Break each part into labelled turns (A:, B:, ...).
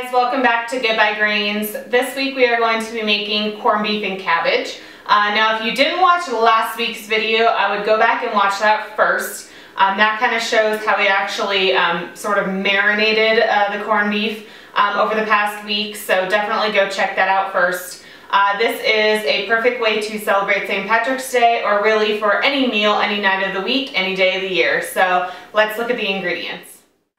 A: guys, welcome back to Goodbye Greens. This week we are going to be making corned beef and cabbage. Now if you didn't watch last week's video, I would go back and watch that first. That kind of shows how we actually sort of marinated the corned beef over the past week, so definitely go check that out first. This is a perfect way to celebrate St. Patrick's Day, or really for any meal, any night of the week, any day of the year. So let's look at the ingredients.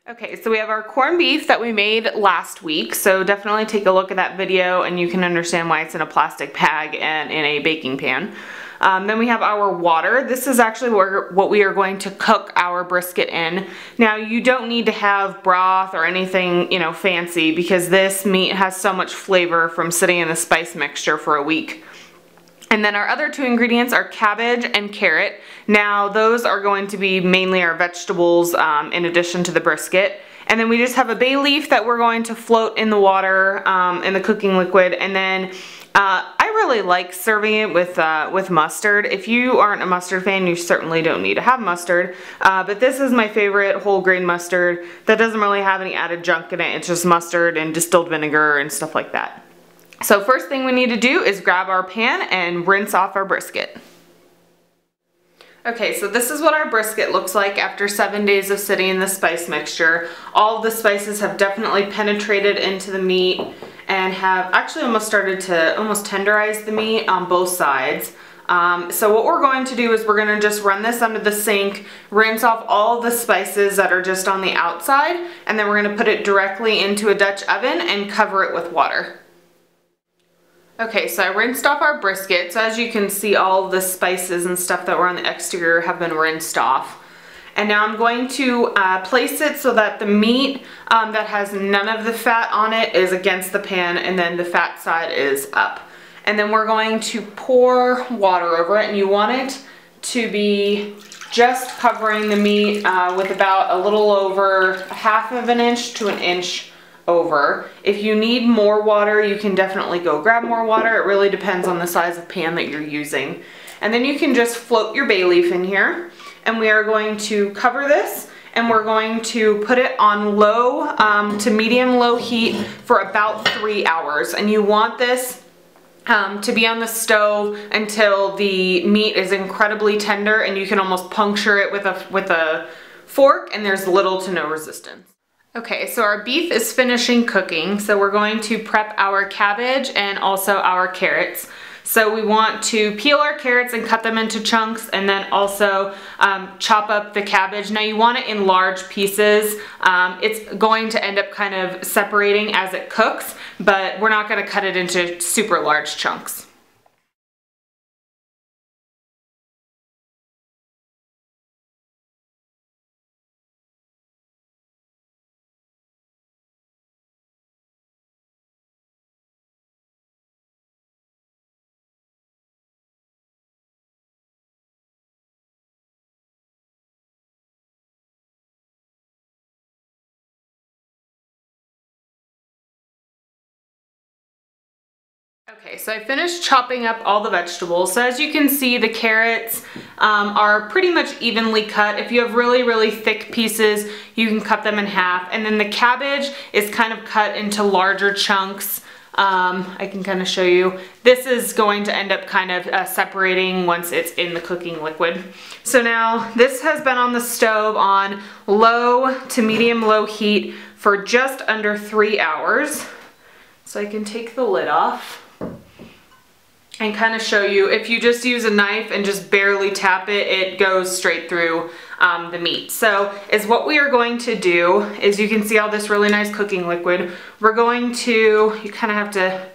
A: Okay, so we have our corned beef that we made last week, so definitely take a look at that video and you can understand why it's in a plastic bag and in a baking pan. Then we have our water. This is actually what we are going to cook our brisket in. Now you don't need to have broth or anything, you know, fancy, because this meat has so much flavor from sitting in the spice mixture for a week. And then our other two ingredients are cabbage and carrot. Now those are going to be mainly our vegetables in addition to the brisket. And then we just have a bay leaf that we're going to float in the water in the cooking liquid. And then I really like serving it with mustard. If you aren't a mustard fan, you certainly don't need to have mustard. But this is my favorite whole grain mustard that doesn't really have any added junk in it. It's just mustard and distilled vinegar and stuff like that. So first thing we need to do is grab our pan and rinse off our brisket. Okay, so this is what our brisket looks like after 7 days of sitting in the spice mixture. All of the spices have definitely penetrated into the meat and have actually almost started to tenderize the meat on both sides. So what we're going to do is we're going to just run this under the sink, rinse off all of the spices that are just on the outside, and then we're going to put it directly into a Dutch oven and cover it with water. Okay, so I rinsed off our brisket. So as you can see, all the spices and stuff that were on the exterior have been rinsed off. And now I'm going to place it so that the meat that has none of the fat on it is against the pan, and then the fat side is up. And then we're going to pour water over it, and you want it to be just covering the meat with about a little over 1/2 inch to 1 inch over. If you need more water, you can definitely go grab more water. It really depends on the size of pan that you're using. And then you can just float your bay leaf in here, and we are going to cover this, and we're going to put it on low to medium low heat for about 3 hours. And you want this to be on the stove until the meat is incredibly tender and you can almost puncture it with a fork and there's little to no resistance. Okay, so our beef is finishing cooking, so we're going to prep our cabbage and also our carrots. So we want to peel our carrots and cut them into chunks, and then also chop up the cabbage. Now you want it in large pieces. It's going to end up kind of separating as it cooks, but we're not going to cut it into super large chunks. Okay, so I finished chopping up all the vegetables. So as you can see, the carrots are pretty much evenly cut. If you have really, really thick pieces, you can cut them in half. And then the cabbage is kind of cut into larger chunks. I can kind of show you. This is going to end up kind of separating once it's in the cooking liquid. So now this has been on the stove on low to medium low heat for just under 3 hours. So I can take the lid off and kind of show you. If you just use a knife and just barely tap it, it goes straight through the meat. So what we are going to do is, you can see all this really nice cooking liquid. We're going to, you kind of have to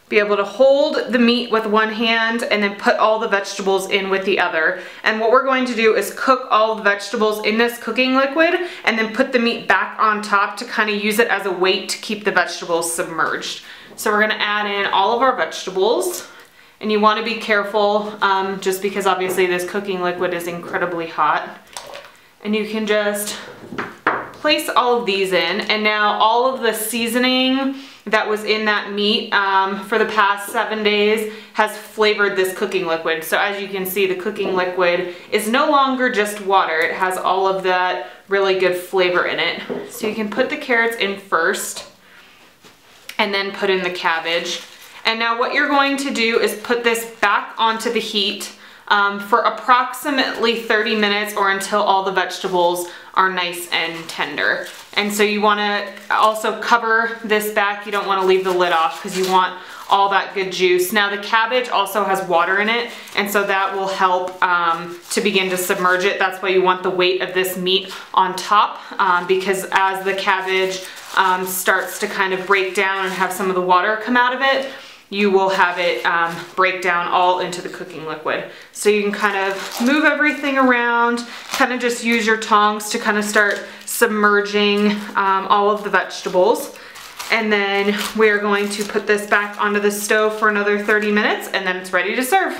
A: be able to hold the meat with one hand and then put all the vegetables in with the other. And what we're going to do is cook all the vegetables in this cooking liquid and then put the meat back on top to kind of use it as a weight to keep the vegetables submerged. So we're going to add in all of our vegetables. And you want to be careful just because obviously this cooking liquid is incredibly hot. And you can just place all of these in, and now all of the seasoning that was in that meat for the past 7 days has flavored this cooking liquid. So as you can see, the cooking liquid is no longer just water. It has all of that really good flavor in it. So you can put the carrots in first. and then put in the cabbage. And now what you're going to do is put this back onto the heat for approximately 30 minutes or until all the vegetables are nice and tender. And so you want to also cover this back. You don't want to leave the lid off because you want all that good juice. Now the cabbage also has water in it, and so that will help to begin to submerge it. That's why you want the weight of this meat on top, because as the cabbage starts to kind of break down and have some of the water come out of it, you will have it break down all into the cooking liquid. So you can kind of move everything around, kind of just use your tongs to kind of start submerging all of the vegetables. And then we're going to put this back onto the stove for another 30 minutes and then it's ready to serve.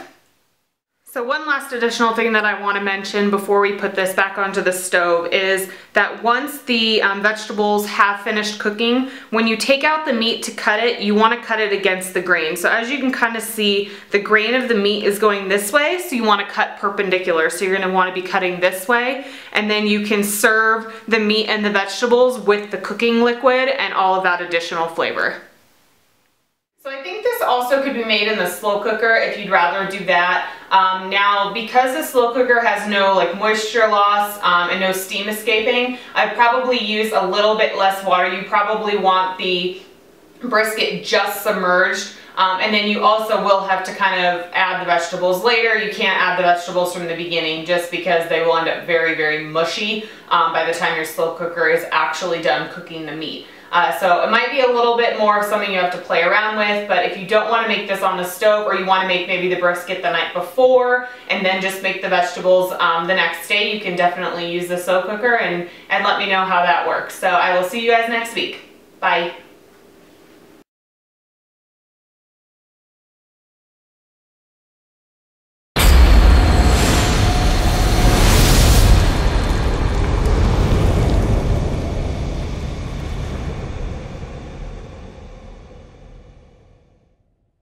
A: So one last additional thing that I want to mention before we put this back onto the stove is that once the vegetables have finished cooking, when you take out the meat to cut it, you want to cut it against the grain. So as you can kind of see, the grain of the meat is going this way, so you want to cut perpendicular. So you're going to want to be cutting this way, and then you can serve the meat and the vegetables with the cooking liquid and all of that additional flavor. So I think this also could be made in the slow cooker if you'd rather do that. Now, because the slow cooker has no moisture loss and no steam escaping, I'd probably use a little bit less water. You probably want the brisket just submerged, and then you also will have to kind of add the vegetables later. You can't add the vegetables from the beginning just because they will end up very, very mushy by the time your slow cooker is actually done cooking the meat. So it might be a little bit more of something you have to play around with, but if you don't want to make this on the stove, or you want to make maybe the brisket the night before and then just make the vegetables the next day, you can definitely use the slow cooker and let me know how that works. So I will see you guys next week. Bye.